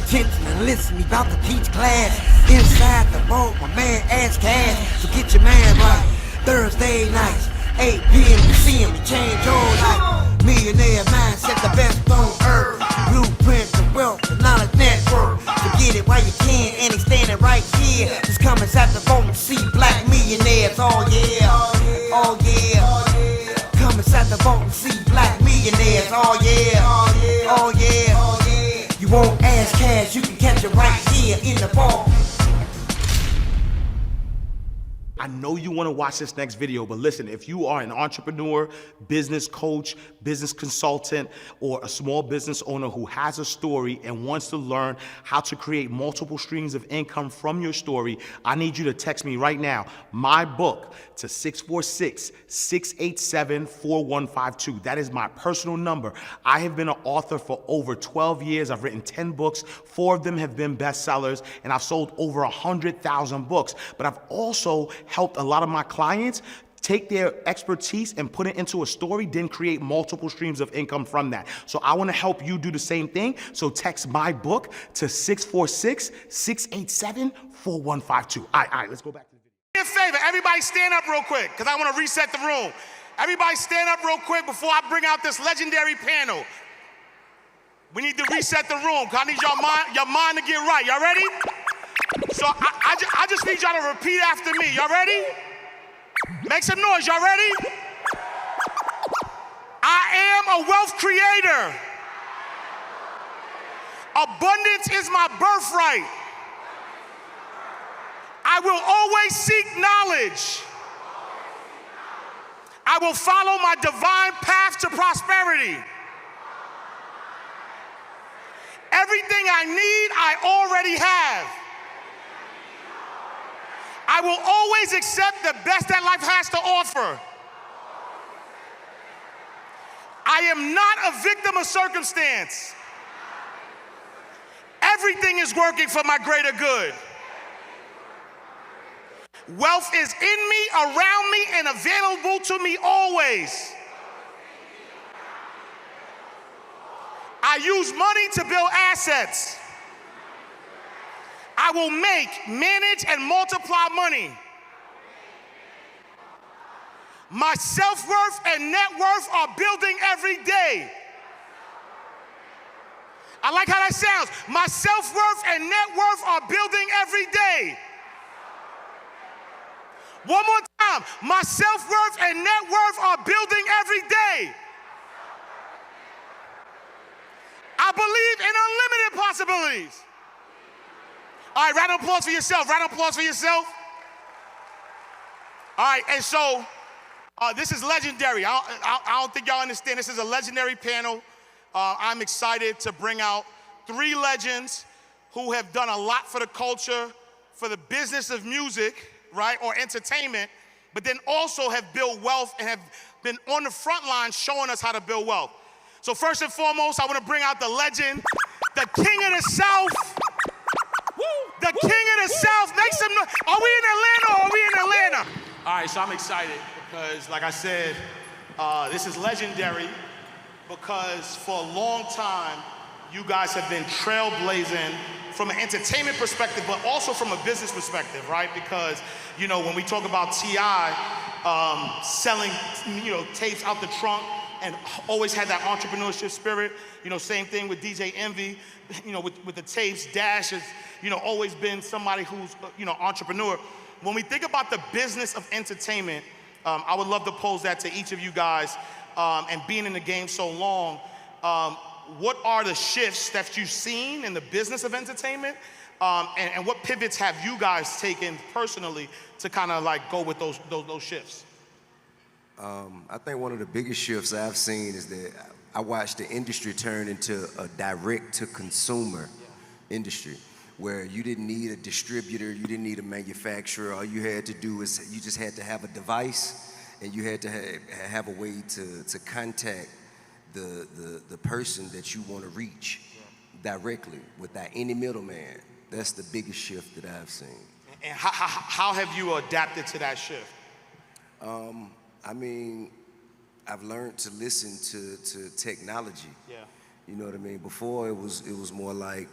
attention and listen, we about to teach class. Inside the vault, my man Ass Cash, so get your man right. Thursday nights, 8 p.m. you see him, you change your life. Millionaire mindset, the best on earth. Blueprint, the wealth, the knowledge network. So get it while you can, and he's standing right here. Just come inside the vault and see black millionaires. Oh yeah, oh yeah. Come inside the vault and see black millionaires. Oh yeah, oh yeah. You want Ass Cash, you can catch it right here in the vault. I know you want to watch this next video, but listen, if you are an entrepreneur, business coach, business consultant, or a small business owner who has a story and wants to learn how to create multiple streams of income from your story, I need you to text me right now, my book, to 646-687-4152. That is my personal number. I have been an author for over 12 years. I've written 10 books. 4 of them have been bestsellers, and I've sold over 100,000 books. But I've also helped a lot of my clients take their expertise and put it into a story, then create multiple streams of income from that. So I want to help you do the same thing. So text my book to 646-687-4152. All right, let's go back to the video. Do me a favor, everybody stand up real quick, because I want to reset the room. Everybody stand up real quick before I bring out this legendary panel. We need to reset the room, because I need your mind to get right. Y'all ready? So I just need y'all to repeat after me. Y'all ready? Make some noise. Y'all ready? I am a wealth creator. Abundance is my birthright. I will always seek knowledge. I will follow my divine path to prosperity. Everything I need, I already have. I will always accept the best that life has to offer. I am not a victim of circumstance. Everything is working for my greater good. Wealth is in me, around me, and available to me always. I use money to build assets. I will make, manage, and multiply money. My self-worth and net worth are building every day. I like how that sounds. My self-worth and net worth are building every day. One more time. My self-worth and net worth are building every day. I believe in unlimited possibilities. All right, round of applause for yourself. Round of applause for yourself. All right, and so this is legendary. I don't think y'all understand. This is a legendary panel. I'm excited to bring out 3 legends who have done a lot for the culture, for the business of music, right, or entertainment, but then also have built wealth and have been on the front line showing us how to build wealth. So first and foremost, I want to bring out the legend, the king of the South. The king of the South. Make some noise. Are we in Atlanta or are we in Atlanta? All right, so I'm excited because, like I said, this is legendary because for a long time, you guys have been trailblazing from an entertainment perspective, but also from a business perspective, right? Because, you know, when we talk about T.I. Selling, you know, tapes out the trunk and always had that entrepreneurship spirit, you know, same thing with DJ Envy, you know, with the tapes. Dash has, you know, always been somebody who's, you know, entrepreneur. When we think about the business of entertainment, I would love to pose that to each of you guys, and being in the game so long, what are the shifts that you've seen in the business of entertainment, and what pivots have you guys taken personally to kind of like go with those shifts? I think one of the biggest shifts I've seen is that I watched the industry turn into a direct-to-consumer industry, where you didn't need a distributor, you didn't need a manufacturer. All you had to do is you just had to have a device, and you had to have a way to contact the person that you want to reach directly without any middleman. That's the biggest shift that I've seen. And how have you adapted to that shift? I mean, I've learned to listen to technology. Yeah. You know what I mean? Before it was more like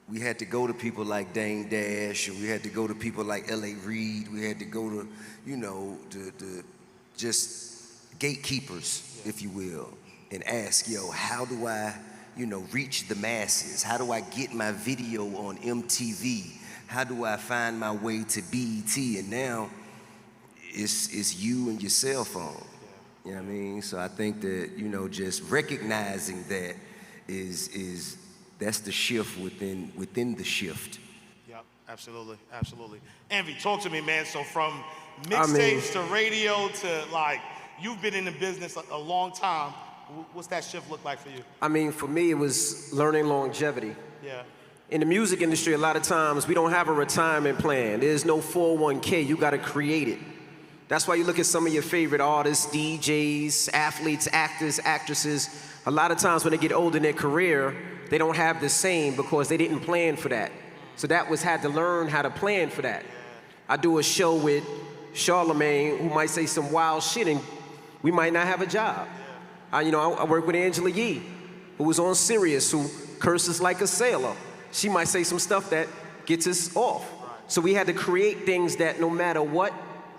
we had to go to people like Dame Dash, and we had to go to people like L.A. Reid. We had to go to, you know, the just gatekeepers, if you will, and ask, yo, how do I, you know, reach the masses? How do I get my video on MTV? How do I find my way to BET? And now it's you and your cell phone. You know what I mean? So I think that, you know, just recognizing that is that's the shift within the shift. Yep, absolutely, absolutely. Envy, talk to me, man. So from mixtapes to radio to, like, you've been in the business a long time. What's that shift look like for you? I mean, for me, it was learning longevity. Yeah. In the music industry, a lot of times, we don't have a retirement plan. There's no 401k. You got to create it. That's why you look at some of your favorite artists, DJs, athletes, actors, actresses. A lot of times when they get older in their career, they don't have the same because they didn't plan for that. So that was had to learn how to plan for that. I do a show with Charlemagne who might say some wild shit and we might not have a job. I work with Angela Yee, who was on Sirius, who curses like a sailor. She might say some stuff that gets us off. So we had to create things that no matter what,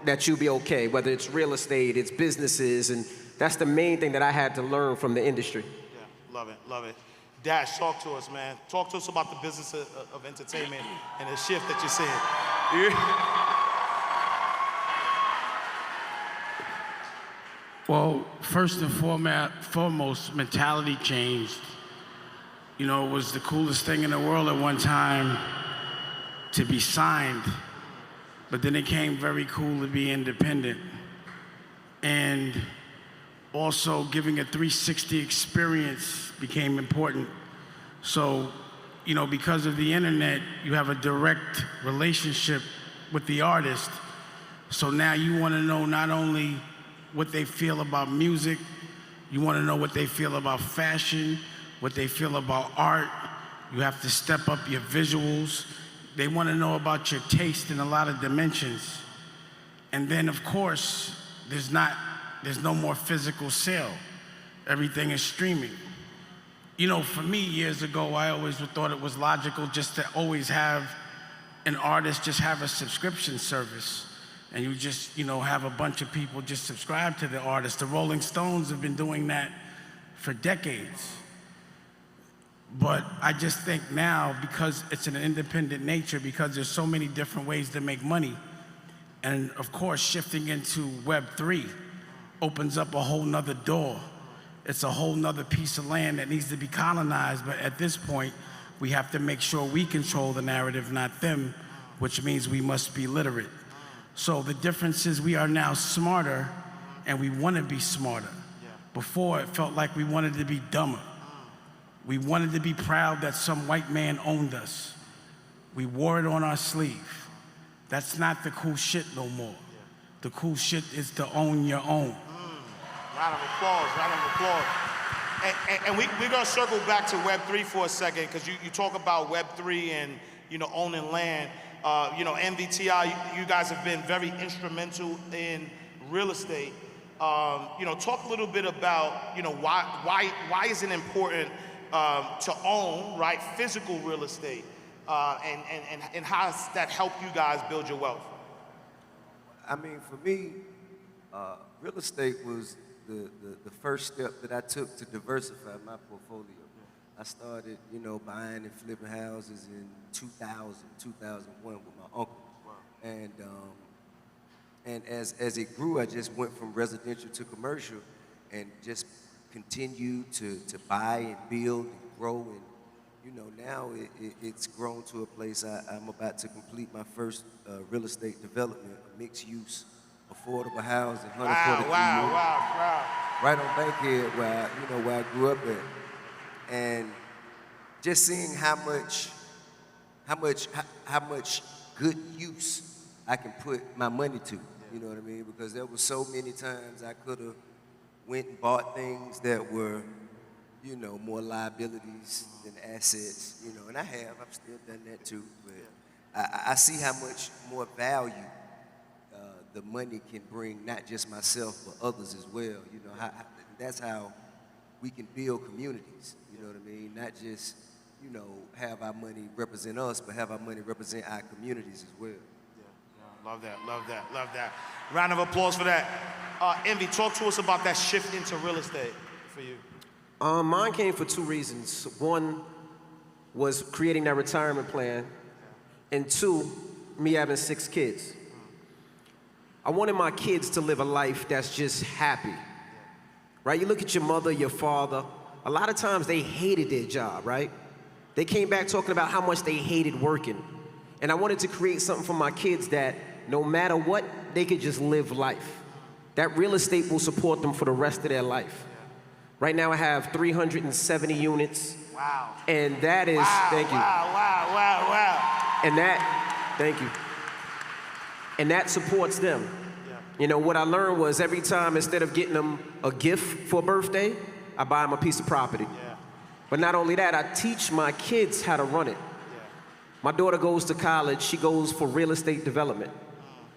that you'll be okay, whether it's real estate, it's businesses, and that's the main thing that I had to learn from the industry. Yeah, love it, love it. Dash, talk to us, man. Talk to us about the business of entertainment and the shift that you're seeing. Well, first and foremost, mentality changed. You know, it was the coolest thing in the world at one time to be signed, but then it became very cool to be independent. And also giving a 360 experience became important. So, you know, because of the internet, you have a direct relationship with the artist. So now you want to know not only what they feel about music, you want to know what they feel about fashion, what they feel about art. You have to step up your visuals. They want to know about your taste in a lot of dimensions. And then, of course, there's no more physical sale. Everything is streaming. You know, for me, years ago, I always thought it was logical just to always have an artist just have a subscription service. And you just, you know, have a bunch of people just subscribe to the artist. The Rolling Stones have been doing that for decades. But I just think now, because it's an independent nature, because there's so many different ways to make money, and of course, shifting into Web3 opens up a whole nother door. It's a whole nother piece of land that needs to be colonized, but at this point, we have to make sure we control the narrative, not them, which means we must be literate. So the difference is we are now smarter, and we want to be smarter. Before, it felt like we wanted to be dumber. We wanted to be proud that some white man owned us. We wore it on our sleeve. That's not the cool shit no more. The cool shit is to own your own. Round of applause, round of applause. And we're going to circle back to Web3 for a second, because you talk about Web3 and, you know, owning land. You know, MVTI, you guys have been very instrumental in real estate. You know, talk a little bit about, you know, why is it important to own, right, physical real estate, and how has that helped you guys build your wealth? I mean, for me, real estate was the first step that I took to diversify my portfolio. I started, you know, buying and flipping houses in 2001 with my uncle. And as it grew, I just went from residential to commercial and just continued to buy and build and grow. And, you know, now it's grown to a place I'm about to complete my first real estate development, a mixed use, affordable housing, 143 Wow. right on Bankhead where I grew up at. And just seeing how much good use I can put my money to, you know what I mean? Because there were so many times I could have went and bought things that were, you know, more liabilities than assets, you know, and I've still done that too, but I see how much more value the money can bring, not just myself, but others as well, you know, that's how we can build communities, you know what I mean? Not just you know, have our money represent us, but have our money represent our communities as well. Love that, love that, love that. Round of applause for that. Envy, talk to us about that shift into real estate for you. Mine came for two reasons. One was creating that retirement plan, and two, me having 6 kids. I wanted my kids to live a life that's just happy, right? You look at your mother, your father, a lot of times they hated their job, right? They came back talking about how much they hated working. And I wanted to create something for my kids that no matter what, they could just live life. That real estate will support them for the rest of their life. Right now I have 370 units. Wow. And that is, thank you. Wow. And that, thank you. And that supports them. You know, what I learned was every time, instead of getting them a gift for a birthday, I buy them a piece of property. But not only that, I teach my kids how to run it. My daughter goes to college, she goes for real estate development.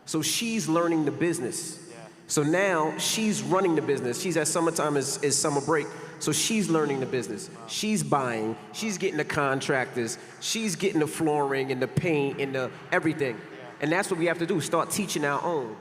So she's learning the business. So now she's running the business. She's at summertime is summer break. So she's learning the business. She's buying, she's getting the contractors, she's getting the flooring and the paint and the everything. And that's what we have to do, start teaching our own.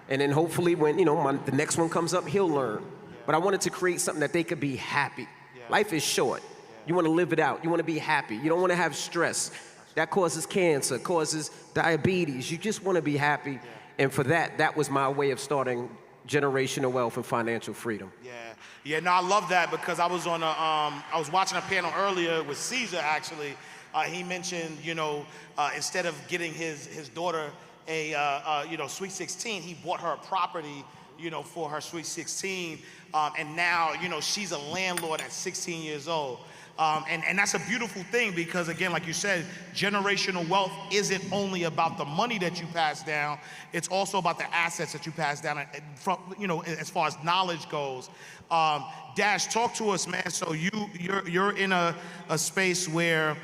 And then hopefully when, you know, the next one comes up, he'll learn. But I wanted to create something that they could be happy. Life is short. You want to live it out. You want to be happy. You don't want to have stress. That causes cancer, causes diabetes. You just want to be happy. And for that, that was my way of starting generational wealth and financial freedom. Yeah, no, I love that because I was on I was watching a panel earlier with Caesar actually. He mentioned, you know, instead of getting his daughter a you know, Sweet 16, he bought her a property, you know, for her Sweet 16, and now, you know, she's a landlord at 16 years old. And that's a beautiful thing because, again, like you said, generational wealth isn't only about the money that you pass down, it's also about the assets that you pass down from, you know, as far as knowledge goes. Dash, talk to us, man. So you're in a space where,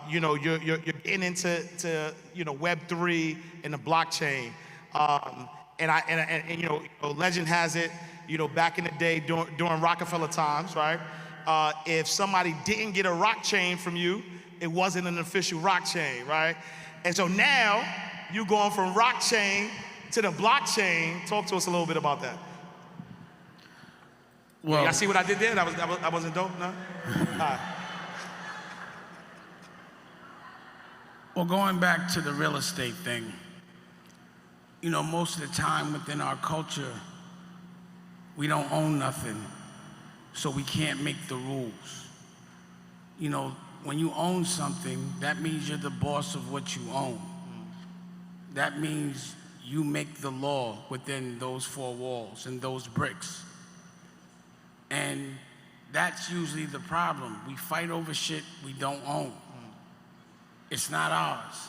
you know, you're getting into you know, Web3 and the blockchain. And you know, legend has it, you know, back in the day during Rockefeller times, right? If somebody didn't get a rock chain from you, it wasn't an official rock chain, right? And so now you're going from rock chain to the blockchain. Talk to us a little bit about that. Well, Y'all see what I did there? That wasn't dope, no? All right. Well, going back to the real estate thing, you know, most of the time within our culture, we don't own nothing, so we can't make the rules. You know, when you own something, that means you're the boss of what you own. That means you make the law within those 4 walls and those bricks. And that's usually the problem. We fight over shit we don't own. It's not ours.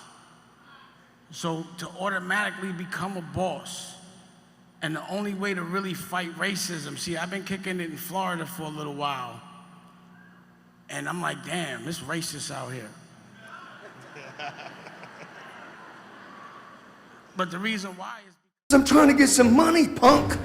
So to automatically become a boss, and the only way to really fight racism, see, I've been kicking it in Florida for a little while, and I'm like, damn, it's racist out here. But the reason why is I'm trying to get some money, punk.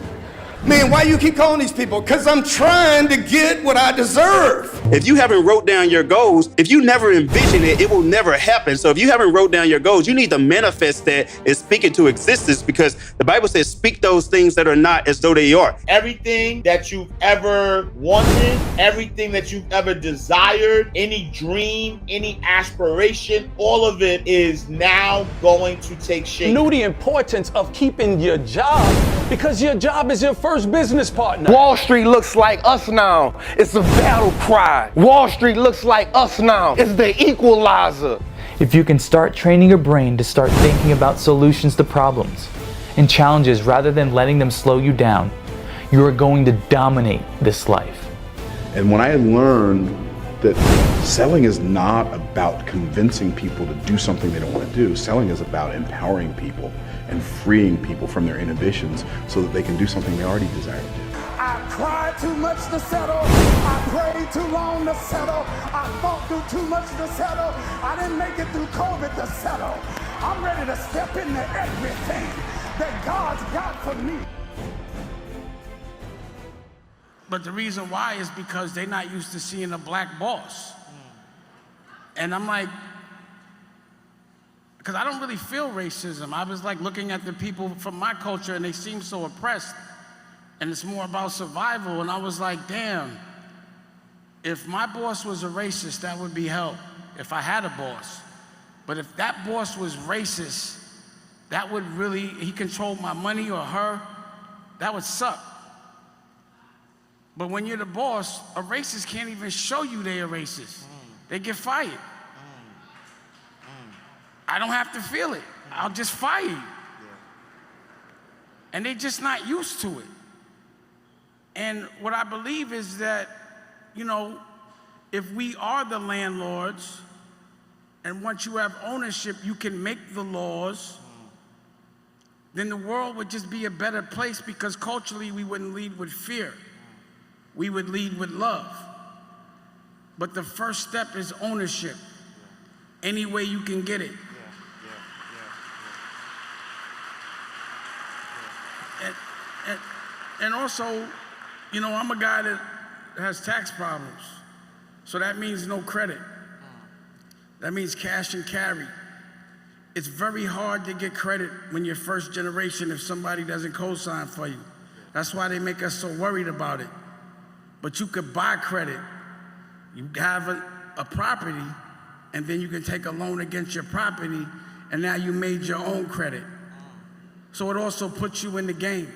Man, why you keep calling these people? Because I'm trying to get what I deserve. If you haven't wrote down your goals, if you never envision it, it will never happen. So if you haven't wrote down your goals, you need to manifest that and speak it to existence, because the Bible says, speak those things that are not as though they are. Everything that you've ever wanted, everything that you've ever desired, any dream, any aspiration, all of it is now going to take shape. Knew the importance of keeping your job, because your job is your first business partner. Wall Street looks like us now. It's a battle cry. Wall Street looks like us now. It's the equalizer. If you can start training your brain to start thinking about solutions to problems and challenges rather than letting them slow you down, you are going to dominate this life. And when I learned that selling is not about convincing people to do something they don't want to do, selling is about empowering people and freeing people from their inhibitions so that they can do something they already desire to do. I cried too much to settle. I prayed too long to settle. I fought through too much to settle. I didn't make it through COVID to settle. I'm ready to step into everything that God's got for me. But the reason why is because they're not used to seeing a black boss. And I'm like, because I don't really feel racism. I was like looking at the people from my culture and they seem so oppressed. And it's more about survival. And I was like, damn, if my boss was a racist, that would be hell, if I had a boss. But if that boss was racist, that would really, he controlled my money or her, that would suck. But when you're the boss, a racist can't even show you they're racist. They get fired. I don't have to feel it. I'll just fire you. And they're just not used to it. And what I believe is that, you know, if we are the landlords, and once you have ownership, you can make the laws, then the world would just be a better place, because culturally we wouldn't lead with fear. We would lead with love. But the first step is ownership. Any way you can get it. And also, you know, I'm a guy that has tax problems. So that means no credit. That means cash and carry. It's very hard to get credit when you're first generation if somebody doesn't co-sign for you. That's why they make us so worried about it. But you could buy credit. You have a property, and then you can take a loan against your property, and now you made your own credit. So it also puts you in the game.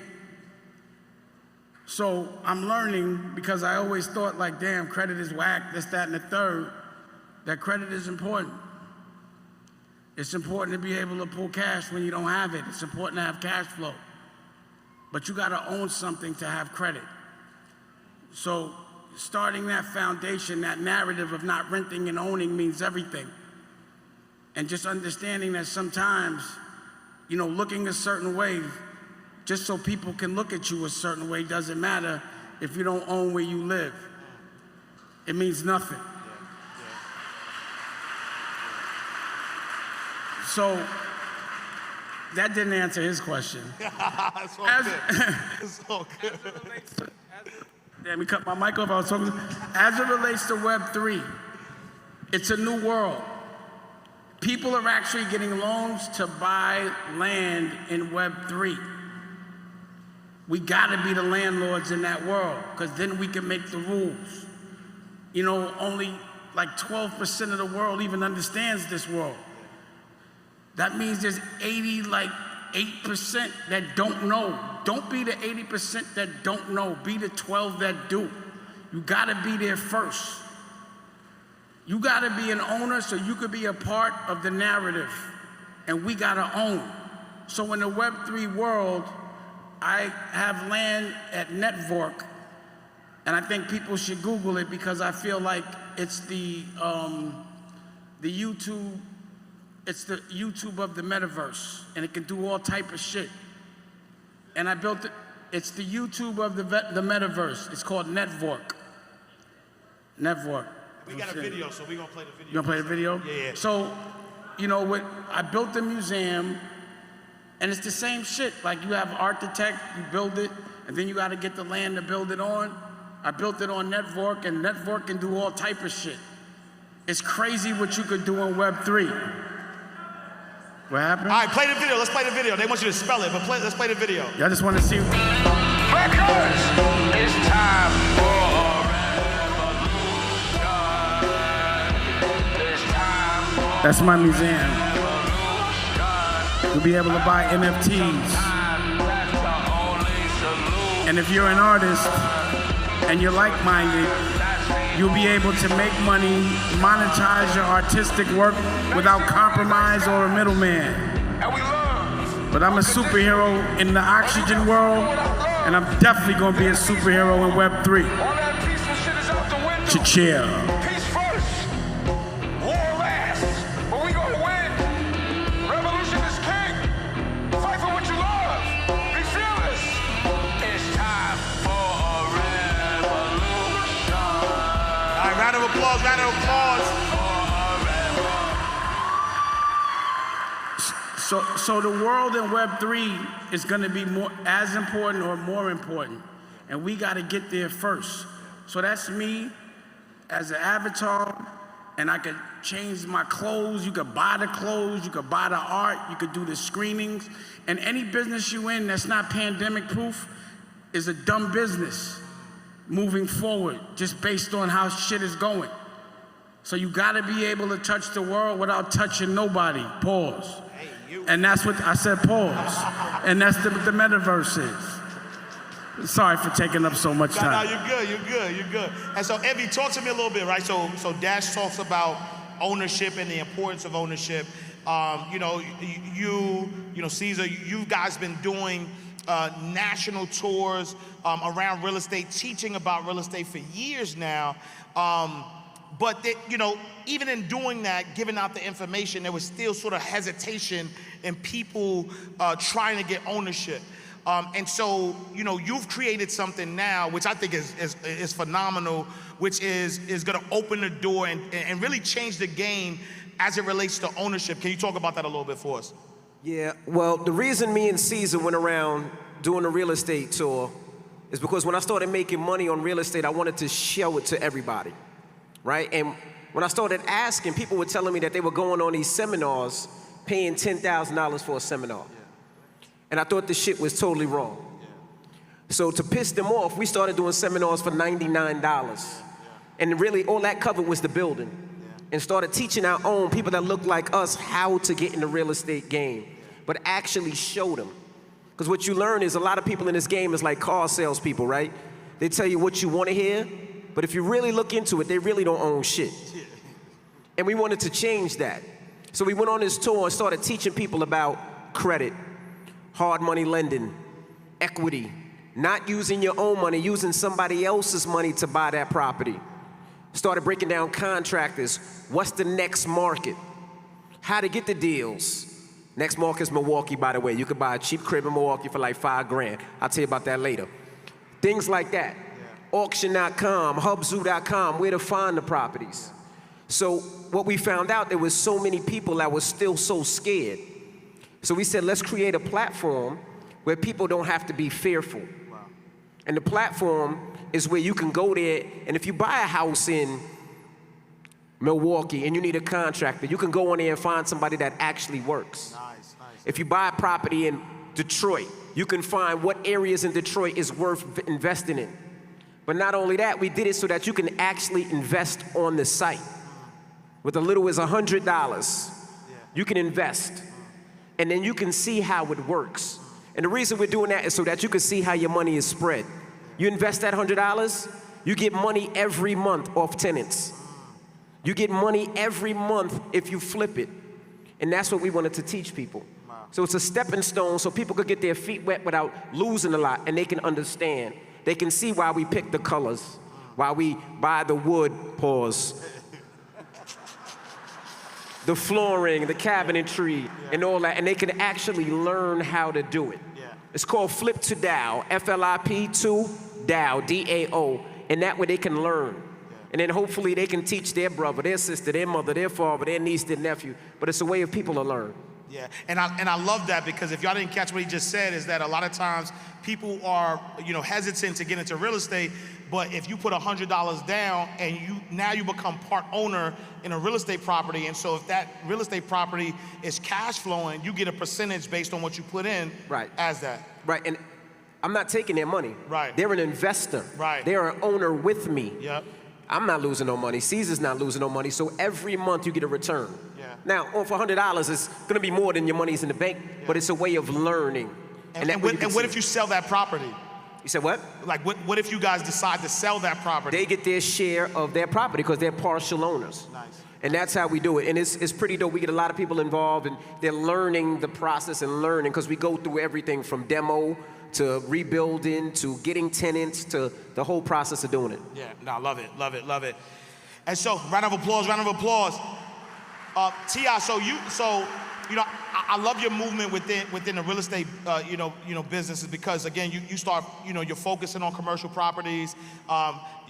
So I'm learning, because I always thought like, damn, credit is whack, this, that, and the third, that credit is important. It's important to be able to pull cash when you don't have it. It's important to have cash flow. But you gotta own something to have credit. So starting that foundation, that narrative of not renting and owning means everything. And just understanding that sometimes, you know, looking a certain way, just so people can look at you a certain way, doesn't matter if you don't own where you live. It means nothing. So that didn't answer his question. It's all good. It's all good. Damn, we cut my mic off. I was talking. As it relates to Web3, it's a new world. People are actually getting loans to buy land in Web3. We gotta be the landlords in that world, because then we can make the rules. You know, only like 12% of the world even understands this world. That means there's 8% that don't know. Don't be the 80% that don't know. Be the 12 that do. You gotta be there first. You gotta be an owner so you could be a part of the narrative. And we gotta own. So in the Web3 world, I have land at Network, and I think people should Google it, because I feel like it's the YouTube. It's the YouTube of the metaverse, and it can do all type of shit. And I built it. It's the YouTube of the metaverse. It's called Network. Network. We got a video, so we're gonna play the video. You gonna play the video? Yeah. So, you know what? I built the museum, and it's the same shit. Like, you have an architect, you build it, and then you got to get the land to build it on. I built it on Network, and Network can do all type of shit. It's crazy what you could do on Web3. What happened? All right, play the video. Let's play the video. They want you to spell it, but let's play the video. Y'all just want to see. Because it's time for a revolution. It's time for That's my museum. You'll be able to buy NFTs. And if you're an artist and you're like-minded, you'll be able to make money, monetize your artistic work without compromise or a middleman. But I'm a superhero in the oxygen world, and I'm definitely gonna be a superhero in Web3. Cha-cheer. peace first. War last. But we gonna win. Revolution is king. Fight for what you love. Be fearless. It's time for a revolution. All right, round of applause, round of applause. So the world in Web3 is gonna be as important or more important. And we gotta get there first. So that's me as an avatar, and I could change my clothes. You could buy the clothes, you could buy the art, you could do the screenings. And any business you in that's not pandemic proof is a dumb business moving forward, just based on how shit is going. So you gotta be able to touch the world without touching nobody. Pause. And that's what I said, pause. And that's what the metaverse is. Sorry for taking up so much time. No, you're good. And so, Evie, talk to me a little bit, right? So Dash talks about ownership and the importance of ownership. You know, Caesar, you guys been doing national tours around real estate, teaching about real estate for years now. But you know, even in doing that, giving out the information, there was still sort of hesitation in people trying to get ownership. And so, you know, you've created something now, which I think is phenomenal, which is going to open the door and really change the game as it relates to ownership. Can you talk about that a little bit for us? Yeah, well, the reason me and Caesar went around doing a real estate tour is because when I started making money on real estate, I wanted to show it to everybody, right? And when I started asking, people were telling me that they were going on these seminars, paying $10,000 for a seminar. And I thought this shit was totally wrong. So to piss them off, we started doing seminars for $99. And really, all that covered was the building. And started teaching our own people that look like us how to get in the real estate game, but actually show them. Because what you learn is a lot of people in this game is like car salespeople, right? They tell you what you want to hear, but if you really look into it, they really don't own shit. And we wanted to change that. So we went on this tour and started teaching people about credit, hard money lending, equity, not using your own money, using somebody else's money to buy that property. Started breaking down contractors. What's the next market? How to get the deals. Next market is Milwaukee, by the way. You could buy a cheap crib in Milwaukee for like $5,000. I'll tell you about that later. Things like that. Yeah. Auction.com, Hubzoo.com, where to find the properties. So what we found out, there was so many people that were still so scared. So we said, let's create a platform where people don't have to be fearful. Wow. And the platform is where you can go there, and if you buy a house in Milwaukee and you need a contractor, you can go on there and find somebody that actually works. Nice. If you buy a property in Detroit, you can find what areas in Detroit is worth investing in. But not only that, we did it so that you can actually invest on the site. With as little as $100, you can invest. And then you can see how it works. And the reason we're doing that is so that you can see how your money is spread. You invest that $100, you get money every month off tenants. You get money every month if you flip it. And that's what we wanted to teach people. Wow. So it's a stepping stone so people could get their feet wet without losing a lot, and they can understand. They can see why we pick the colors, why we buy the wood, pause, the flooring, the cabinetry, and all that, and they can actually learn how to do it. It's called Flip to DAO, F-L-I-P to DAO, D-A-O, and that way they can learn. And then hopefully they can teach their brother, their sister, their mother, their father, their niece, their nephew, but it's a way of people to learn. Yeah, and I love that, because if y'all didn't catch what he just said, is that a lot of times people are, you know, hesitant to get into real estate, but if you put $100 down and now you become part owner in a real estate property, and so if that real estate property is cash flowing, you get a percentage based on what you put in. Right. As that. Right, and I'm not taking their money. Right. They're an investor. Right. They're an owner with me. Yep. I'm not losing no money. Caesar's not losing no money, so every month you get a return. Yeah. Now, for $100, it's gonna be more than your money's in the bank, but it's a way of learning. And what if you sell that property? You said what? Like, what if you guys decide to sell that property? They get their share of their property because they're partial owners. Nice. And that's how we do it. And it's pretty dope. We get a lot of people involved, and they're learning the process and learning, because we go through everything from demo to rebuilding to getting tenants to the whole process of doing it. Yeah, no, love it. And so, round of applause. T.I., so you know, I love your movement within the real estate, you know, businesses, because again, you start, you know, you're focusing on commercial properties.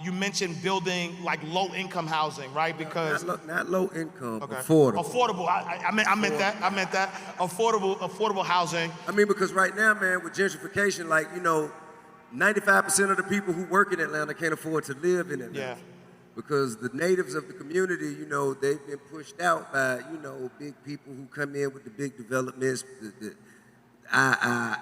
You mentioned building like low-income housing, right? Because not low income, okay. affordable. Affordable. I meant that. Affordable housing. I mean, because right now, man, with gentrification, like, you know, 95% of the people who work in Atlanta can't afford to live in Atlanta. Yeah. because the natives of the community, you know, they've been pushed out by, you know, big people who come in with the big developments. Our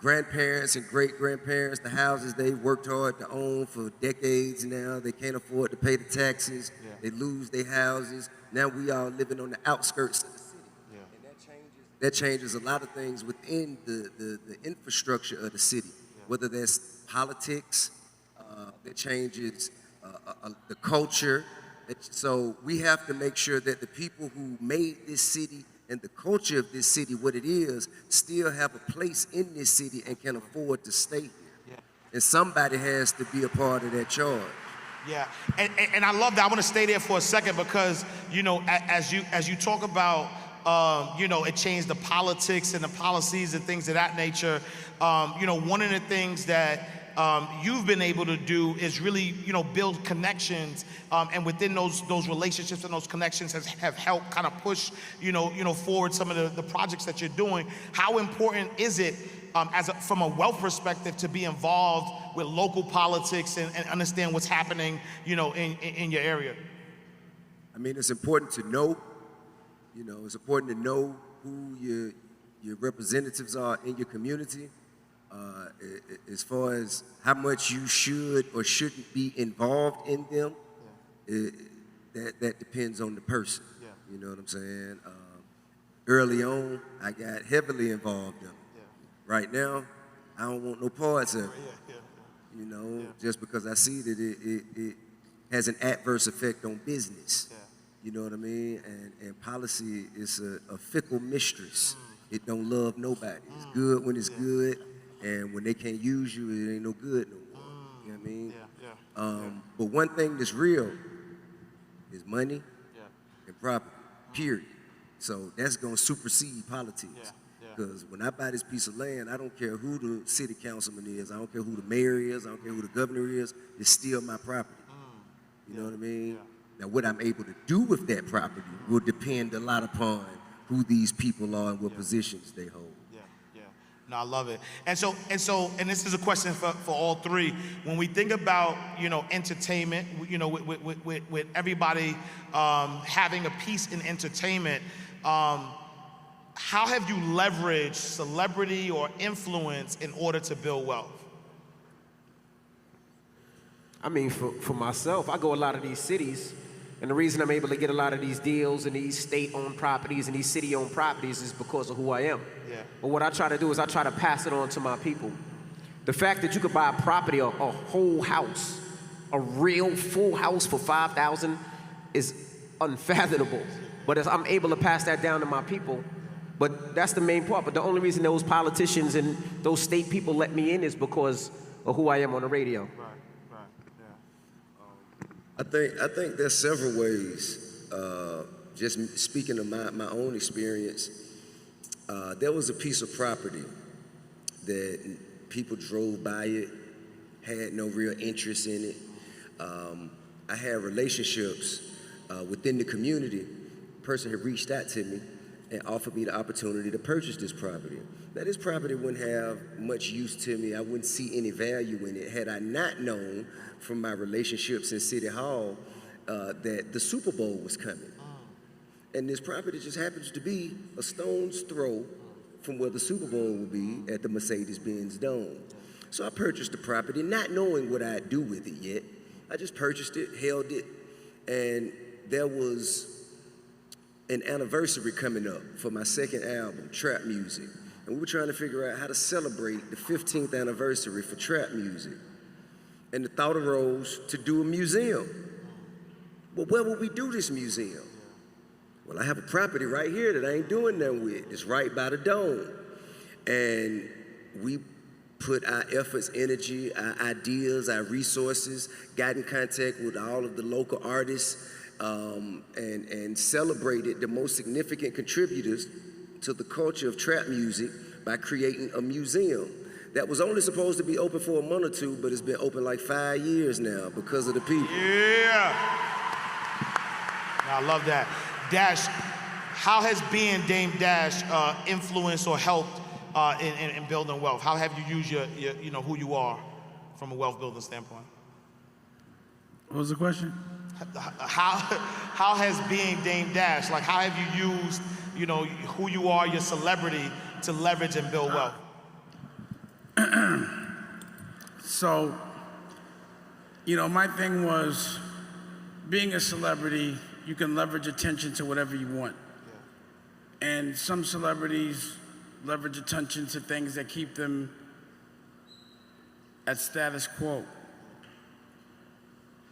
grandparents and great-grandparents, the houses they've worked hard to own for decades now, they can't afford to pay the taxes. Yeah. They lose their houses. Now we are living on the outskirts of the city. Yeah. And that changes a lot of things within the infrastructure of the city, yeah. Whether that's politics, that changes the culture. So we have to make sure that the people who made this city and the culture of this city, what it is, still have a place in this city and can afford to stay here. Yeah. And somebody has to be a part of that charge. Yeah, and I love that. I want to stay there for a second because, you know, as you talk about, you know, it changed the politics and the policies and things of that nature. You know, one of the things that you've been able to do is really, you know, build connections, and within those relationships and those connections have helped kind of push, you know, forward some of the projects that you're doing. How important is it, from a wealth perspective, to be involved with local politics and understand what's happening, you know, in your area? I mean, it's important to know, you know, it's important to know who your representatives are in your community. As far as how much you should or shouldn't be involved in them, that depends on the person. Yeah. You know what I'm saying? Early on, I got heavily involved in them. Yeah. Right now, I don't want no parts of it. Yeah. You know, just because I see that it has an adverse effect on business. Yeah. You know what I mean? And policy is a fickle mistress. It don't love nobody. It's good when it's good. And when they can't use you, it ain't no good no more. You know what I mean? But one thing that's real is money and property, period. So that's going to supersede politics. Because when I buy this piece of land, I don't care who the city councilman is. I don't care who the mayor is. I don't care who the governor is. It's still my property. You know what I mean? Now, what I'm able to do with that property will depend a lot upon who these people are and what positions they hold. No, I love it. And this is a question for all three. When we think about, you know, entertainment, you know, with everybody having a piece in entertainment, how have you leveraged celebrity or influence in order to build wealth? I mean, for myself, I go a lot of these cities, and the reason I'm able to get a lot of these deals and these state-owned properties and these city-owned properties is because of who I am. Yeah. But what I try to do is I try to pass it on to my people. The fact that you could buy a property, a whole house, a real full house for $5,000 is unfathomable. But I'm able to pass that down to my people. But that's the main part. But the only reason those politicians and those state people let me in is because of who I am on the radio. I think there's several ways. Just speaking of my own experience, there was a piece of property that people drove by it, had no real interest in it. I had relationships within the community. A person had reached out to me and offered me the opportunity to purchase this property. Now, this property wouldn't have much use to me. I wouldn't see any value in it had I not known from my relationships in City Hall that the Super Bowl was coming. And this property just happens to be a stone's throw from where the Super Bowl will be at the Mercedes-Benz Dome. So I purchased the property, not knowing what I'd do with it yet. I just purchased it, held it, and there was an anniversary coming up for my second album, Trap Music. And we were trying to figure out how to celebrate the 15th anniversary for trap music. And the thought arose to do a museum. Well, where would we do this museum? Well, I have a property right here that I ain't doing nothing with. It's right by the dome. And we put our efforts, energy, our ideas, our resources, got in contact with all of the local artists, and celebrated the most significant contributors to the culture of trap music by creating a museum. That was only supposed to be open for a month or two, but it's been open like 5 years now because of the people. Yeah. I love that. Dash, how has being Dame Dash influenced or helped in building wealth? How have you used your, you know, who you are from a wealth building standpoint? What was the question? How has being Dame Dash, like how have you used, you know, who you are, your celebrity, to leverage and build wealth? So, you know, my thing was, being a celebrity, you can leverage attention to whatever you want. And some celebrities leverage attention to things that keep them at status quo,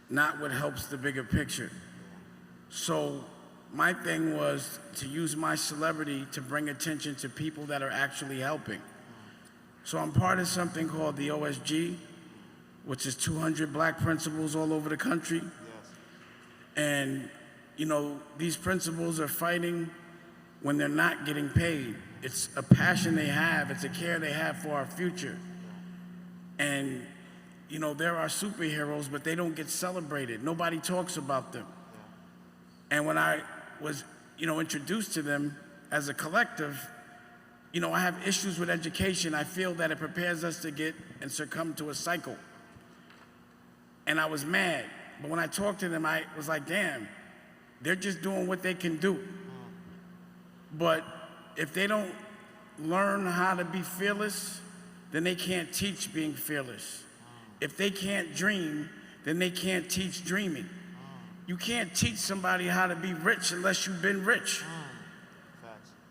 not what helps the bigger picture. So my thing was to use my celebrity to bring attention to people that are actually helping. So I'm part of something called the OSG, which is 200 black principals all over the country. And, you know, these principals are fighting when they're not getting paid. It's a passion they have, it's a care they have for our future. And, you know, they're our superheroes, but they don't get celebrated. Nobody talks about them. And when I was, you know, introduced to them as a collective, you know, I have issues with education. I feel that it prepares us to get and succumb to a cycle. And I was mad. But when I talked to them, I was like, damn, they're just doing what they can do. But if they don't learn how to be fearless, then they can't teach being fearless. If they can't dream, then they can't teach dreaming. You can't teach somebody how to be rich unless you've been rich.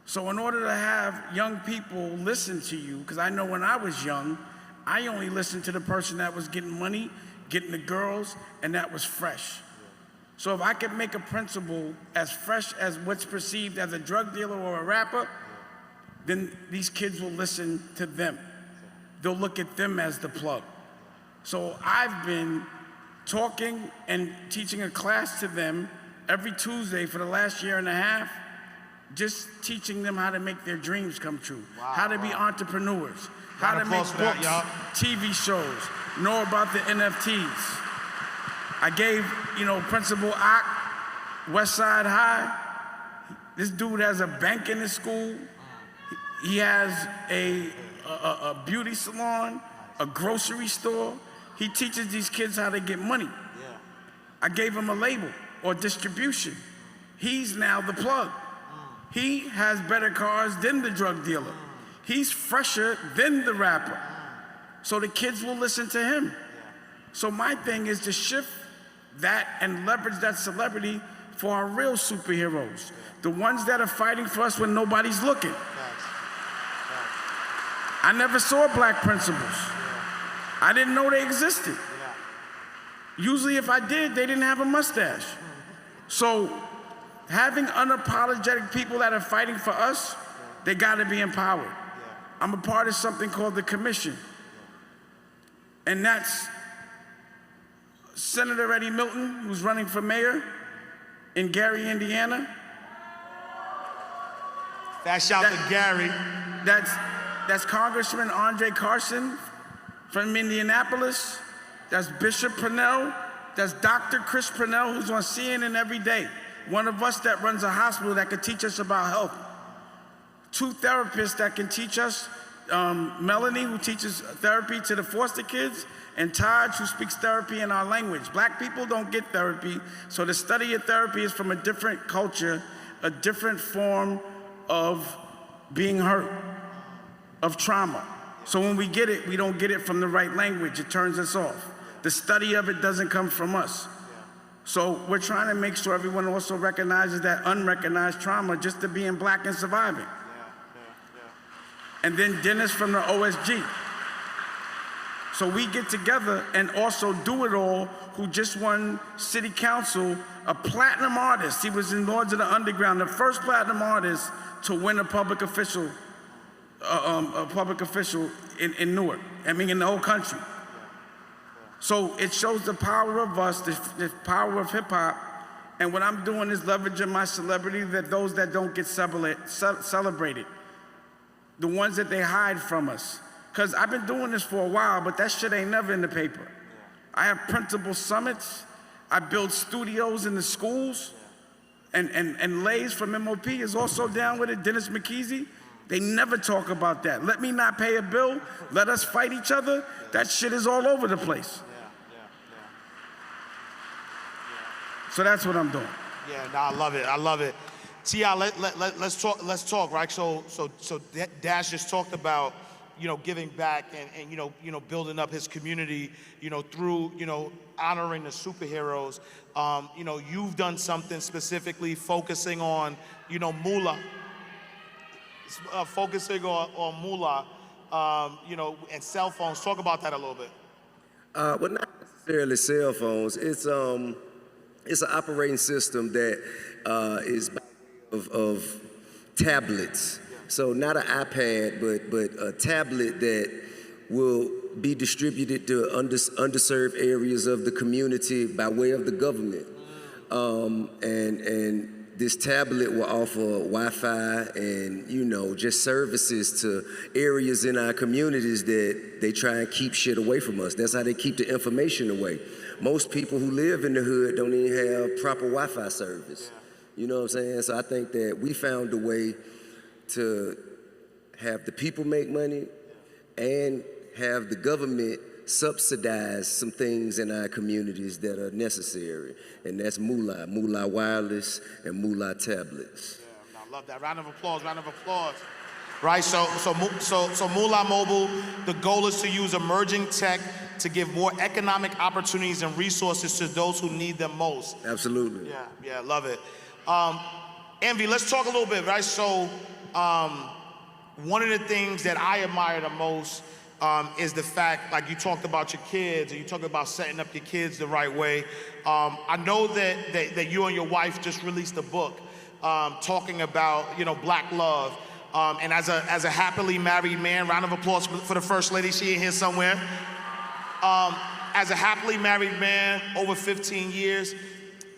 So in order to have young people listen to you, because I know when I was young, I only listened to the person that was getting money, getting the girls, and that was fresh. So if I could make a principal as fresh as what's perceived as a drug dealer or a rapper, then these kids will listen to them. They'll look at them as the plug. So I've been talking and teaching a class to them every Tuesday for the last year and a half, just teaching them how to make their dreams come true, how to be entrepreneurs, how to make books, TV shows, know about the NFTs. I gave, you know, Principal Ock, Westside High. This dude has a bank in his school. He has a beauty salon, a grocery store. He teaches these kids how to get money. I gave him a label or distribution. He's now the plug. He has better cars than the drug dealer. He's fresher than the rapper. So the kids will listen to him. So my thing is to shift that and leverage that celebrity for our real superheroes. The ones that are fighting for us when nobody's looking. I never saw black principals. I didn't know they existed. Usually if I did, they didn't have a mustache. So having unapologetic people that are fighting for us, they gotta be empowered. I'm a part of something called the Commission. And that's Senator Eddie Milton, who's running for mayor in Gary, Indiana. Shout to Gary. That's Congressman Andre Carson from Indianapolis. That's Bishop Purnell. That's Dr. Chris Purnell, who's on CNN every day. One of us that runs a hospital that could teach us about health. 2 therapists that can teach us, Melanie, who teaches therapy to the foster kids, and Taj, who speaks therapy in our language. Black people don't get therapy, so the study of therapy is from a different culture, a different form of being hurt, of trauma. So when we get it, we don't get it from the right language. It turns us off. The study of it doesn't come from us. So we're trying to make sure everyone also recognizes that unrecognized trauma just to being black and surviving. And then Dennis from the OSG. So we get together and also Do It All, who just won city council, a platinum artist. He was in Lords of the Underground, the first platinum artist to win a public official in Newark. I mean, in the whole country. So it shows the power of us, the power of hip hop. And what I'm doing is leveraging my celebrity, that those that don't get celebrated, the ones that they hide from us. Because I've been doing this for a while, but that shit ain't never in the paper. I have printable summits. I build studios in the schools. And Lays from MOP is also down with it, Dennis McKeezy. They never talk about that. Let me not pay a bill. Let us fight each other. That shit is all over the place. So that's what I'm doing. Yeah, no, I love it. I love it. T.I., let's talk. Let's talk, right? So Dash just talked about, giving back and building up his community, through honoring the superheroes. You've done something specifically focusing on, Moolah. Focusing on Moolah, and cell phones. Talk about that a little bit. Well, not necessarily cell phones. It's an operating system that is of tablets. So not an iPad, but a tablet that will be distributed to underserved areas of the community by way of the government. And this tablet will offer Wi-Fi and, just services to areas in our communities that they try and keep shit away from us. That's how they keep the information away. Most people who live in the hood don't even have proper Wi-Fi service. You know what I'm saying? So I think that we found a way to have the people make money and have the government subsidize some things in our communities that are necessary, and that's Moolah Wireless and Moolah tablets. Yeah, I love that. Round of applause. Right, so Moolah Mobile, the goal is to use emerging tech to give more economic opportunities and resources to those who need them most. Absolutely. Yeah, love it. Envy, let's talk a little bit, right? So one of the things that I admire the most is the fact, like you talked about your kids, and you talked about setting up your kids the right way. I know that you and your wife just released a book talking about, Black love. And as a happily married man, round of applause for the First Lady, she in here somewhere. As a happily married man, over 15 years,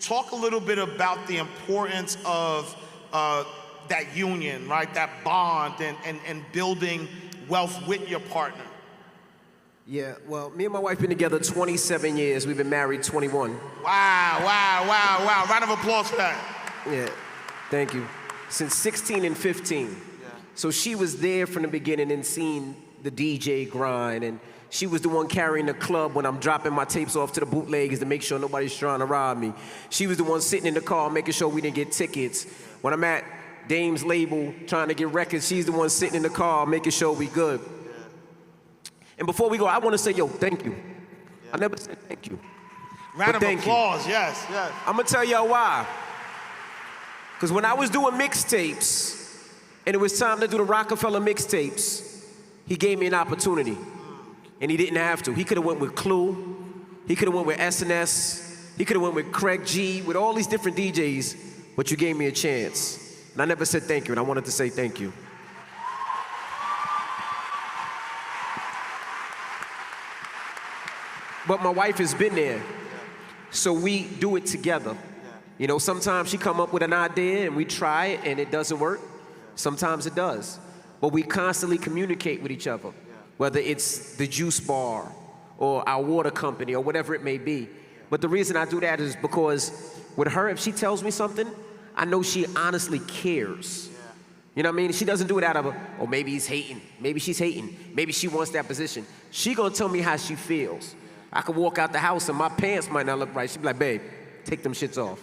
talk a little bit about the importance of that union, right? That bond and building wealth with your partner. Yeah, well, me and my wife been together 27 years. We've been married 21. Wow. Round of applause for that. Yeah, thank you. Since 16 and 15. Yeah. So she was there from the beginning and seen the DJ grind, and she was the one carrying the club when I'm dropping my tapes off to the bootleggers to make sure nobody's trying to rob me. She was the one sitting in the car making sure we didn't get tickets. When I'm at Dame's label trying to get records, she's the one sitting in the car making sure we good. And before we go, I want to say, thank you. I never said thank you. Round of applause, yes. I'm going to tell y'all why. Because when I was doing mixtapes, and it was time to do the Rockefeller mixtapes, he gave me an opportunity. And he didn't have to. He could have went with Clue. He could have went with SNS. He could have went with Craig G, with all these different DJs, but you gave me a chance. And I never said thank you, and I wanted to say thank you. But my wife has been there, so we do it together. Sometimes she come up with an idea and we try it and it doesn't work. Sometimes it does. But we constantly communicate with each other, whether it's the juice bar or our water company or whatever it may be. But the reason I do that is because with her, if she tells me something, I know she honestly cares. You know what I mean? She doesn't do it out of maybe he's hating. Maybe she's hating. Maybe she wants that position. She gonna tell me how she feels. I could walk out the house and my pants might not look right. She'd be like, babe, take them shits off.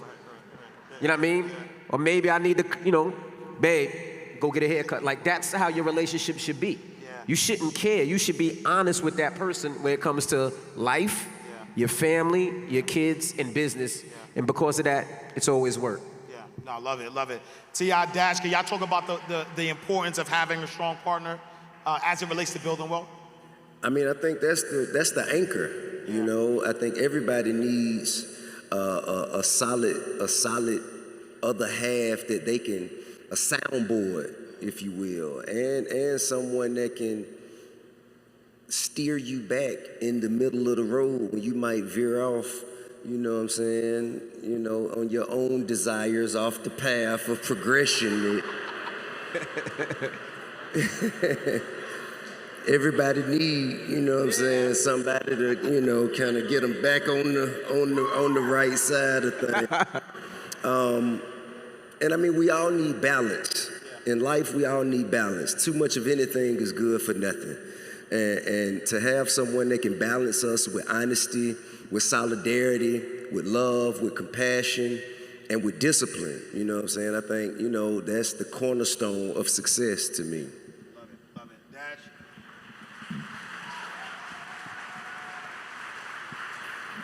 You know what I mean? Or maybe I need to, babe, go get a haircut. Like, that's how your relationship should be. You shouldn't care. You should be honest with that person when it comes to life, your family, your kids, and business. And because of that, it's always work. Yeah, no, I love it. T.I., Dash, can y'all talk about the importance of having a strong partner as it relates to building wealth? I mean, I think that's the anchor. I think everybody needs a solid other half that they can, a soundboard, if you will, and someone that can steer you back in the middle of the road when you might veer off, you know what I'm saying, on your own desires off the path of progression. Everybody need, somebody to, kind of get them back on the right side of things. And I mean, we all need balance. In life, we all need balance. Too much of anything is good for nothing. And to have someone that can balance us with honesty, with solidarity, with love, with compassion, and with discipline. You know what I'm saying? I think, you know, that's the cornerstone of success to me. Love it. Dash?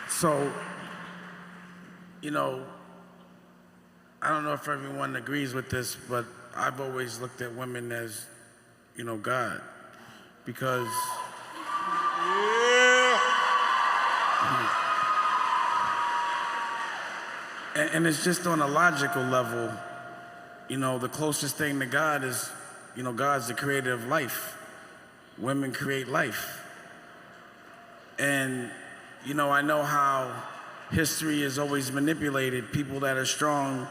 So, you know, I don't know if everyone agrees with this, but I've always looked at women as, you know, God. Because and it's just on a logical level, you know, the closest thing to God is, you know, God's the creator of life. Women create life. And, you know, I know how history is always manipulated. People that are strong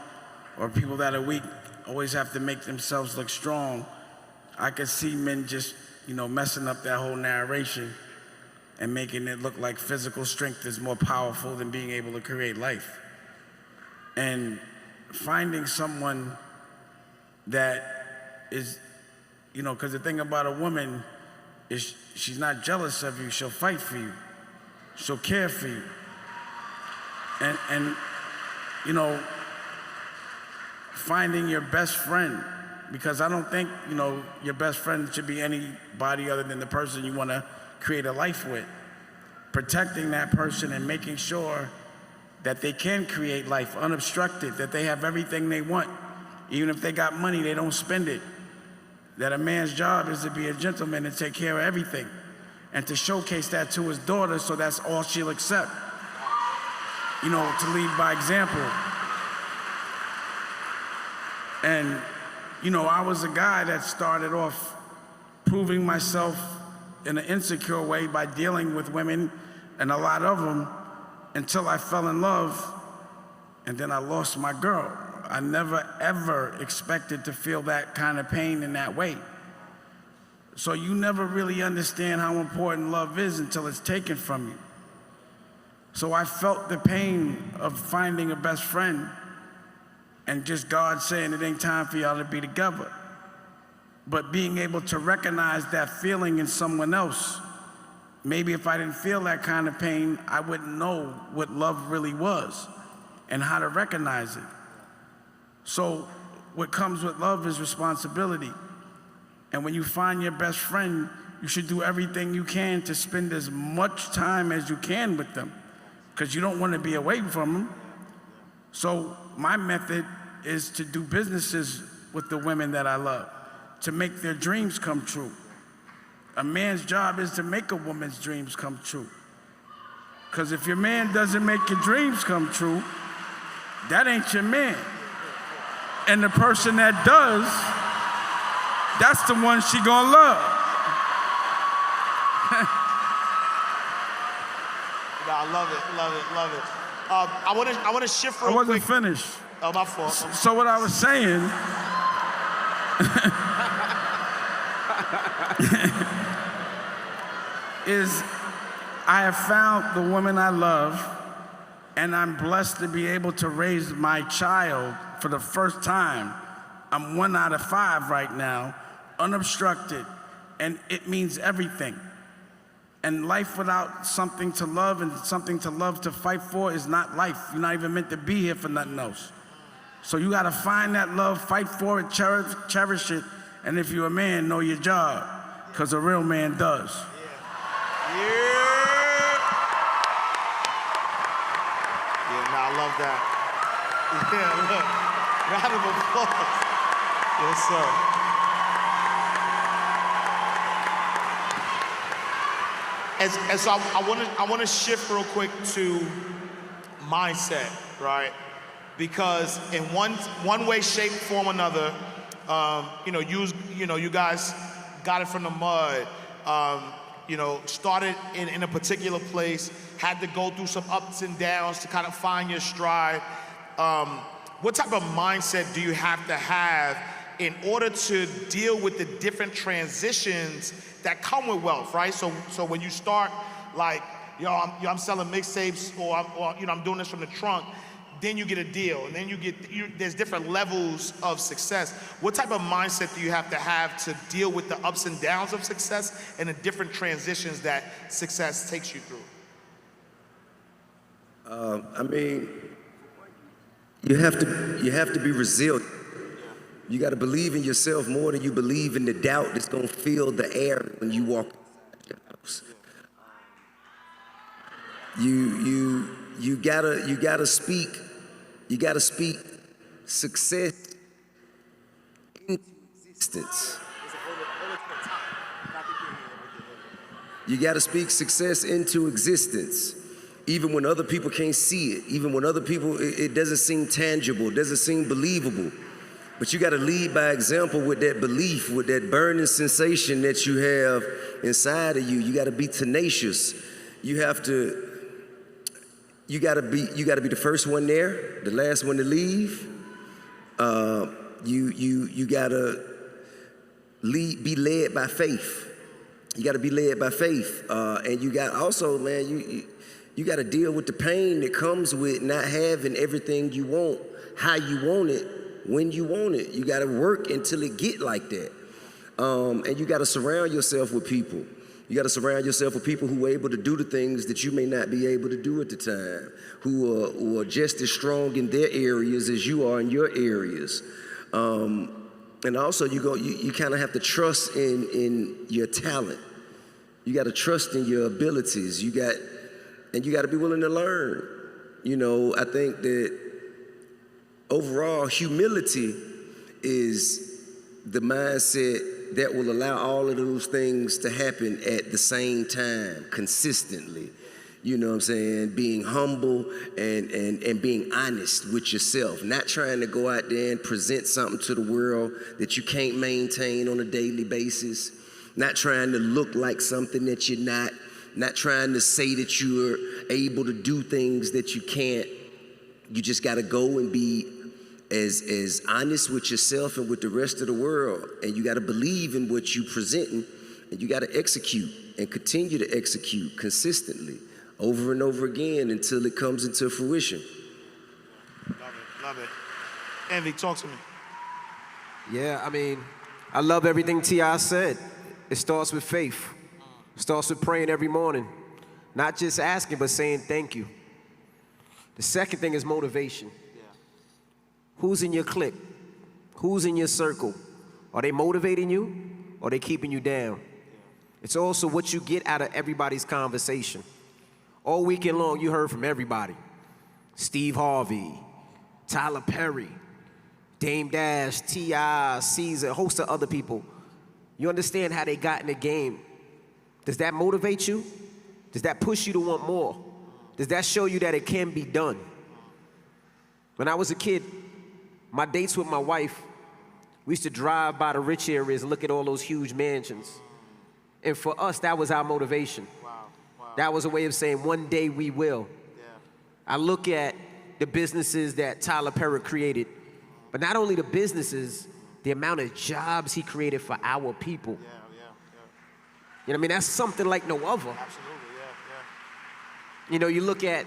or people that are weak always have to make themselves look strong. I could see men just, you know, messing up that whole narration and making it look like physical strength is more powerful than being able to create life. And finding someone that is, you know, because the thing about a woman is she's not jealous of you, she'll fight for you, she'll care for you. And you know, finding your best friend, because I don't think, you know, your best friend should be anybody other than the person you want to create a life with. Protecting that person and making sure that they can create life unobstructed, that they have everything they want. Even if they got money, they don't spend it. That a man's job is to be a gentleman and take care of everything, and to showcase that to his daughter so that's all she'll accept. You know, to lead by example. And, you know, I was a guy that started off proving myself in an insecure way by dealing with women, and a lot of them, until I fell in love, and then I lost my girl. I never, ever expected to feel that kind of pain in that way. So you never really understand how important love is until it's taken from you. So I felt the pain of finding a best friend and just God saying it ain't time for y'all to be together. But being able to recognize that feeling in someone else, maybe if I didn't feel that kind of pain, I wouldn't know what love really was and how to recognize it. So what comes with love is responsibility. And when you find your best friend, you should do everything you can to spend as much time as you can with them, because you don't want to be away from them. So my method is to do businesses with the women that I love, to make their dreams come true. A man's job is to make a woman's dreams come true. Because if your man doesn't make your dreams come true, that ain't your man. And the person that does, that's the one she gonna love. I love it, love it, love it. I want to shift real quick. I wasn't finished. Oh, my fault. So what I was saying is I have found the woman I love, and I'm blessed to be able to raise my child for the first time. I'm 1 out of 5 right now, unobstructed, and it means everything. And life without something to love and something to love to fight for is not life. You're not even meant to be here for nothing else. So you gotta find that love, fight for it, cherish it, and if you're a man, know your job, because a real man does. I love that. Yeah, look. Round of applause. Yes, sir. And so I want to shift real quick to mindset, right? Because in one way, shape, form, or another, you guys got it from the mud. Started in a particular place, had to go through some ups and downs to kind of find your stride. What type of mindset do you have to have in order to deal with the different transitions that come with wealth, right? So when you start, like, I'm selling mixtapes, or I'm doing this from the trunk, then you get a deal, and then there's different levels of success. What type of mindset do you have to deal with the ups and downs of success and the different transitions that success takes you through? I mean, you have to be resilient. You got to believe in yourself more than you believe in the doubt that's gonna fill the air when you walk inside your house. You gotta speak success into existence. You got to speak success into existence, even when other people can't see it, even when other people, it doesn't seem tangible, it doesn't seem believable. But you got to lead by example with that belief, with that burning sensation that you have inside of you. You got to be tenacious. You got to be the first one there, the last one to leave. You got to be led by faith. You got to be led by faith, and you got also, man, you got to deal with the pain that comes with not having everything you want, how you want it, when you want it. You got to work until it get like that, and you got to surround yourself with people. You got to surround yourself with people who are able to do the things that you may not be able to do at the time, who are just as strong in their areas as you are in your areas. And also, you kind of have to trust in your talent. You got to trust in your abilities. You got to be willing to learn. You know, I think that overall, humility is the mindset that will allow all of those things to happen at the same time, consistently. You know what I'm saying? Being humble and being honest with yourself. Not trying to go out there and present something to the world that you can't maintain on a daily basis. Not trying to look like something that you're not. Not trying to say that you're able to do things that you can't. You just got to go and be as honest with yourself and with the rest of the world. And you got to believe in what you're presenting. And you got to execute and continue to execute consistently, over and over again until it comes into fruition. Love it. Envy, talk to me. Yeah, I mean, I love everything T.I. said. It starts with faith. It starts with praying every morning. Not just asking, but saying thank you. The second thing is motivation. Who's in your clique? Who's in your circle? Are they motivating you or are they keeping you down? It's also what you get out of everybody's conversation. All weekend long, you heard from everybody. Steve Harvey, Tyler Perry, Dame Dash, T.I., Caesar, a host of other people. You understand how they got in the game. Does that motivate you? Does that push you to want more? Does that show you that it can be done? When I was a kid, my dates with my wife, we used to drive by the rich areas and look at all those huge mansions. And for us, that was our motivation. That was a way of saying, one day we will. I look at the businesses that Tyler Perry created, but not only the businesses, the amount of jobs he created for our people. You know what I mean? That's something like no other. Absolutely, You know, you look at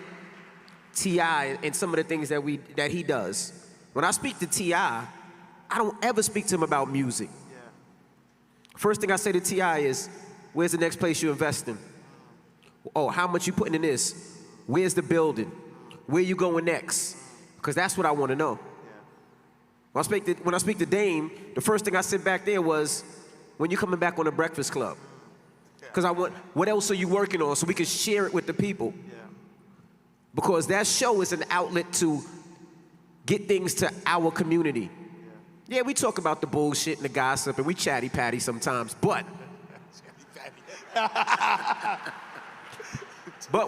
T.I. and some of the things that he does. When I speak to T.I., I don't ever speak to him about music. First thing I say to T.I. is, where's the next place you invest in? Oh, how much you putting in this? Where's the building? Where you going next? Because that's what I want to know. When I speak to Dame, the first thing I said back there was, when you coming back on the Breakfast Club? Because I want, what else are you working on so we can share it with the people? Because that show is an outlet to get things to our community. Yeah, we talk about the bullshit and the gossip and we chatty patty sometimes, but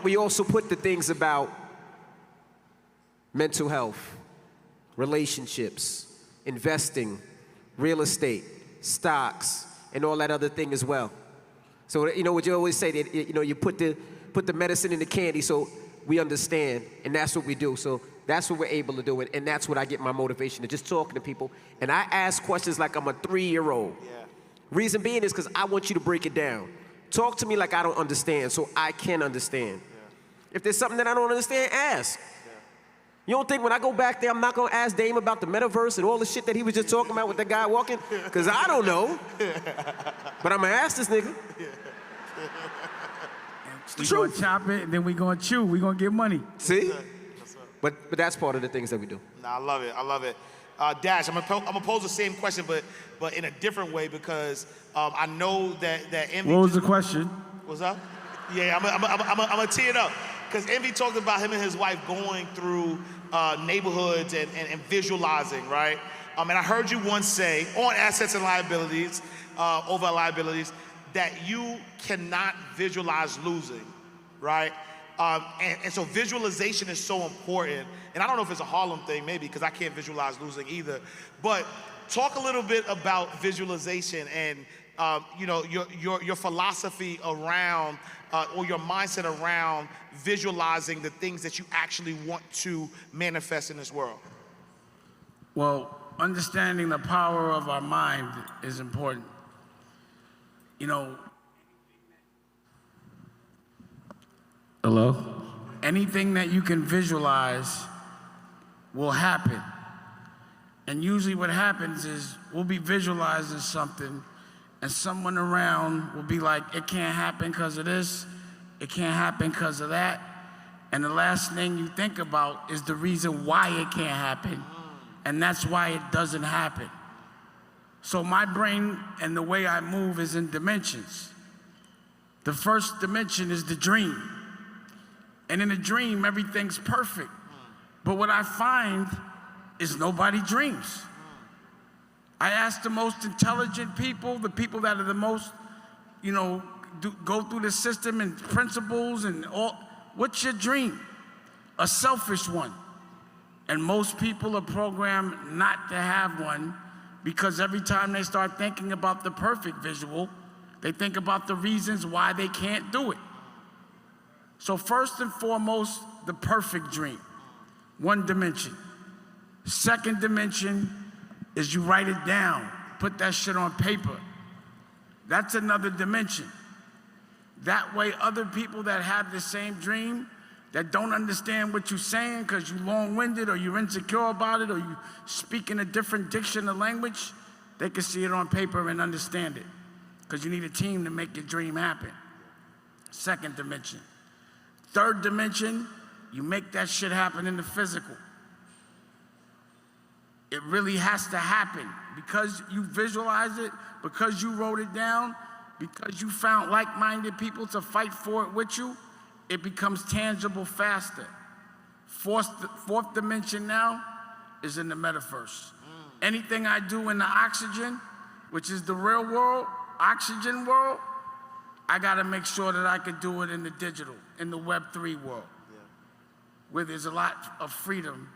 we also put the things about mental health, relationships, investing, real estate, stocks, and all that other thing as well. So, you know what you always say, that, you know, you put the medicine in the candy so we understand, and that's what we do. So that's what we're able to do, and that's what I get my motivation, to just talking to people. And I ask questions like I'm a 3-year-old. Reason being is because I want you to break it down. Talk to me like I don't understand so I can understand. If there's something that I don't understand, ask. You don't think when I go back there, I'm not going to ask Dame about the metaverse and all the shit that he was just talking about with that guy walking? Because I don't know. But I'm going to ask this nigga. We gonna chop it, and then we gonna chew. We gonna get money. See? But that's part of the things that we do. Nah, I love it. I love it. Dash, I'm gonna pose the same question, but in a different way because I know that Envy. What was the question? What's up? Yeah, I'm gonna tee it up because Envy talked about him and his wife going through neighborhoods and visualizing, right? And I heard you once say on assets and liabilities, over liabilities, that you cannot visualize losing, right? And so visualization is so important. And I don't know if it's a Harlem thing, maybe, because I can't visualize losing either. But talk a little bit about visualization and your philosophy around or your mindset around visualizing the things that you actually want to manifest in this world. Well, understanding the power of our mind is important. Hello? Anything that you can visualize will happen. And usually what happens is we'll be visualizing something and someone around will be like, it can't happen because of this, it can't happen because of that. And the last thing you think about is the reason why it can't happen. And that's why it doesn't happen. So my brain and the way I move is in dimensions. The first dimension is the dream. And in a dream, everything's perfect. But what I find is nobody dreams. I ask the most intelligent people, the people that are the most, go through the system and principles and all, what's your dream? A selfish one. And most people are programmed not to have one because every time they start thinking about the perfect visual, they think about the reasons why they can't do it. So first and foremost, the perfect dream, one dimension. Second dimension is you write it down, put that shit on paper. That's another dimension. That way other people that have the same dream, that don't understand what you're saying because you're long-winded or you're insecure about it or you speak in a different diction of language, they can see it on paper and understand it because you need a team to make your dream happen. Second dimension. Third dimension, you make that shit happen in the physical. It really has to happen because you visualize it, because you wrote it down, because you found like-minded people to fight for it with you, it becomes tangible faster. Fourth dimension now is in the metaverse. Anything I do in the oxygen, which is the real world, oxygen world, I gotta make sure that I can do it in the digital, in the Web3 world, where there's a lot of freedom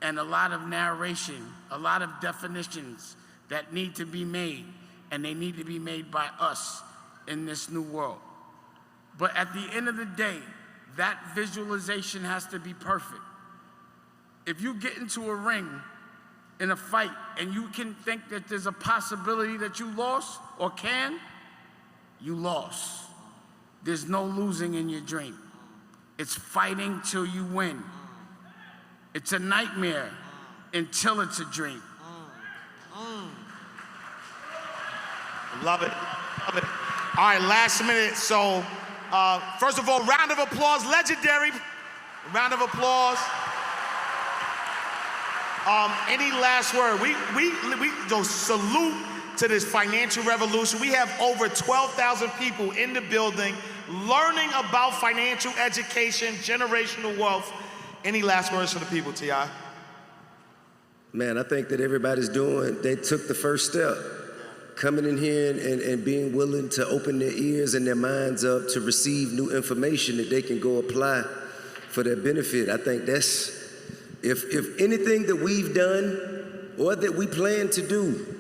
and a lot of narration, a lot of definitions that need to be made, and they need to be made by us in this new world. But at the end of the day, that visualization has to be perfect. If you get into a ring in a fight and you can think that there's a possibility that you lost or you lost. There's no losing in your dream. It's fighting till you win. It's a nightmare until it's a dream. Love it, love it. All right, last minute. So, first of all, round of applause, legendary. Round of applause. Any last word? We salute to this financial revolution. We have over 12,000 people in the building learning about financial education, generational wealth. Any last words for the people, T.I.? Man, I think that they took the first step. Coming in here and being willing to open their ears and their minds up to receive new information that they can go apply for their benefit. I think that's, if anything that we've done or that we plan to do,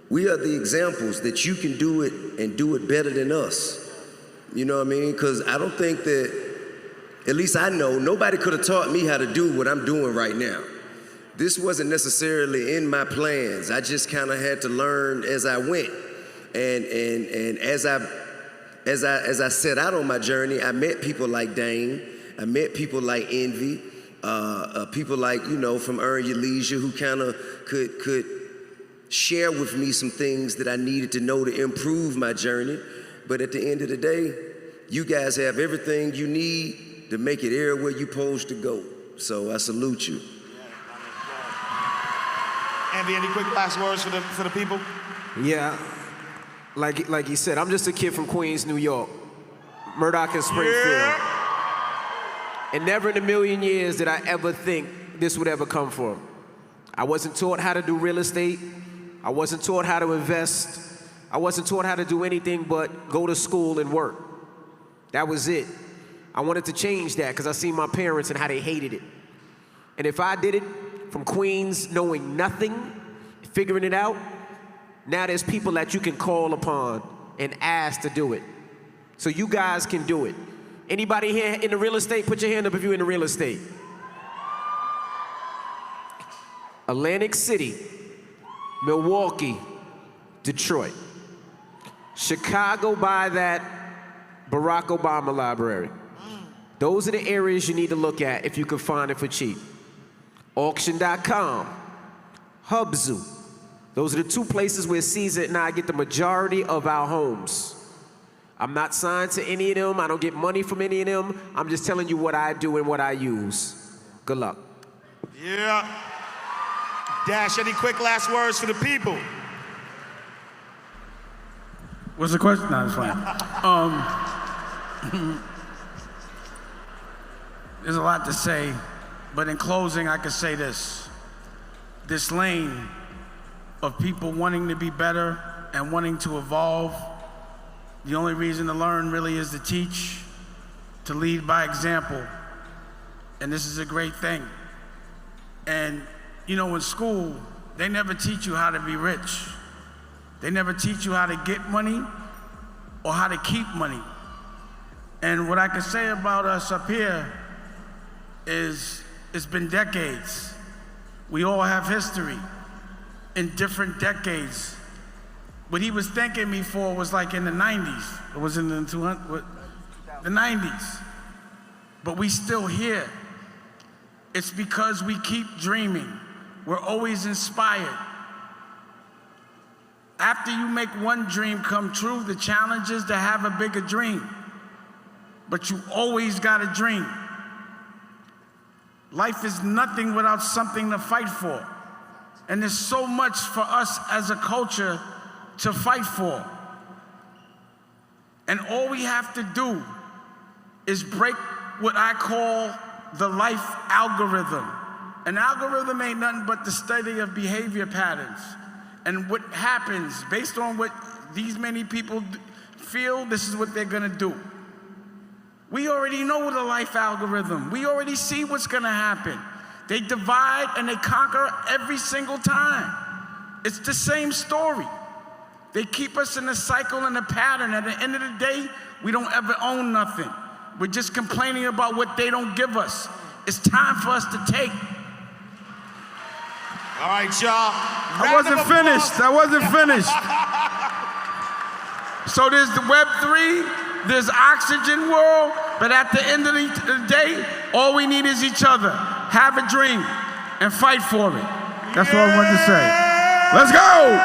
we are the examples that you can do it and do it better than us. You know what I mean? Because I don't think that, at least I know, nobody could have taught me how to do what I'm doing right now. This wasn't necessarily in my plans. I just kind of had to learn as I went. And as I set out on my journey, I met people like Dane. I met people like Envy, people like, from Earn Your Leisure who kind of could share with me some things that I needed to know to improve my journey. But at the end of the day, you guys have everything you need to make it everywhere you're supposed to go. So I salute you. Andy, any quick last words for the people? Yeah, like he said, I'm just a kid from Queens, New York, Murdoch and Springfield. Yeah. And never in a million years did I ever think this would ever come from. I wasn't taught how to do real estate. I wasn't taught how to invest. I wasn't taught how to do anything but go to school and work. That was it. I wanted to change that because I seen my parents and how they hated it. And if I did it from Queens knowing nothing, figuring it out, now there's people that you can call upon and ask to do it. So you guys can do it. Anybody here in the real estate, put your hand up if you're in the real estate. Atlantic City, Milwaukee, Detroit. Chicago by that Barack Obama library. Those are the areas you need to look at if you can find it for cheap. Auction.com, Hubzu. Those are the two places where Caesar and I get the majority of our homes. I'm not signed to any of them. I don't get money from any of them. I'm just telling you what I do and what I use. Good luck. Yeah. Dash, any quick last words for the people? What's the question? No, it's fine. There's a lot to say, but in closing, I could say this. This lane of people wanting to be better and wanting to evolve, the only reason to learn really is to teach, to lead by example. And this is a great thing. And you know, in school, they never teach you how to be rich. They never teach you how to get money or how to keep money. And what I can say about us up here is it's been decades. We all have history in different decades. What he was thanking me for was like in the 90s. It was in the 90s. But we still here. It's because we keep dreaming. We're always inspired. After you make one dream come true, the challenge is to have a bigger dream. But you always got a dream. Life is nothing without something to fight for. And there's so much for us as a culture to fight for. And all we have to do is break what I call the life algorithm. An algorithm ain't nothing but the study of behavior patterns. And what happens, based on what these many people feel, this is what they're gonna do. We already know the life algorithm. We already see what's gonna happen. They divide and they conquer every single time. It's the same story. They keep us in a cycle and a pattern. At the end of the day, we don't ever own nothing. We're just complaining about what they don't give us. It's time for us to take. All right, y'all. I wasn't finished. So there's the Web3, there's Oxygen World, but at the end of the day, all we need is each other. Have a dream and fight for it. That's all I wanted to say. Let's go!